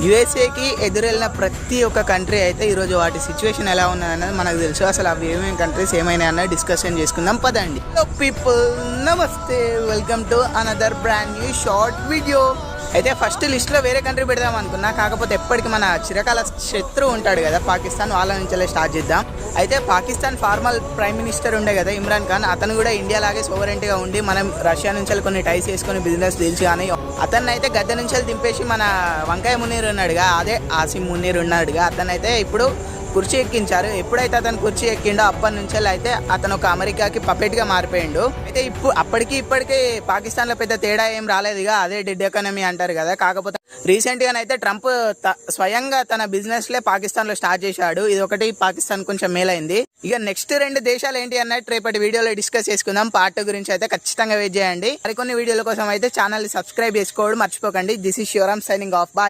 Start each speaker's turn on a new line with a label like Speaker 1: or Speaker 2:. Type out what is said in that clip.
Speaker 1: యుఎస్ఏకి ఎదురెళ్ళిన ప్రతి ఒక్క కంట్రీ అయితే ఈరోజు వాటి సిచ్యువేషన్ ఎలా ఉన్నదన్నది మనకు తెలుసు. అసలు అవి ఏమేమి కంట్రీస్ ఏమైనా అన్నది డిస్కషన్ చేసుకుందాం పదండి. హలో పీపుల్, నమస్తే, welcome to another brand new short video. అయితే ఫస్ట్ లిస్ట్లో వేరే కంట్రీ పెడదాం అనుకున్నా, కాకపోతే ఎప్పటికీ మన చిరకాల శత్రువు ఉంటాడు కదా పాకిస్తాన్, వాళ్ళ నుంచే స్టార్ట్ చేద్దాం. అయితే పాకిస్తాన్ ఫార్మల్ ప్రైమ్ మినిస్టర్ ఉండే కదా ఇమ్రాన్ ఖాన్, అతను కూడా ఇండియా లాగే సోవరెంట్గా ఉండి మనం రష్యా నుంచి కొన్ని టైస్ వేసుకొని బిజినెస్ డీల్స్ కానీ అతన్ని అయితే గద్దె నుంచి దింపేసి మన వంకాయ మునీర్ ఉన్నాడుగా, అదే ఆసిం మునీర్ ఉన్నాడుగా, అతనైతే ఇప్పుడు కుర్చీ ఎక్కించారు. ఎప్పుడైతే అతను కుర్చీ ఎక్కిండో అప్పటి నుంచి అయితే అతను ఒక అమెరికాకి పపెట్గా మారిపోయిండు. అయితే అప్పటికి ఇప్పటికీ పాకిస్తాన్లో పెద్ద తేడా ఏం రాలేదుగా, అదే డెడ్ ఎకానమీ అంటారు కదా. కాకపోతే రీసెంట్గానైతే ట్రంప్ స్వయంగా తన బిజినెస్లే పాకిస్తాన్లో స్టార్ట్ చేశాడు. ఇది ఒకటి పాకిస్తాన్ కొంచెం మేలైంది. ఇక నెక్స్ట్ 2 దేశాలు ఏంటి అన్నట్టు రేపటి వీడియోలో డిస్కస్ చేసుకుందాం. పార్ట్ గురించి అయితే ఖచ్చితంగా వెయిట్ చేయండి. మరికొన్ని వీడియోల కోసం అయితే ఛానల్ని సబ్స్క్రైబ్ చేసుకోవడం మర్చిపోకండి. This is Shivaram signing off. Bye.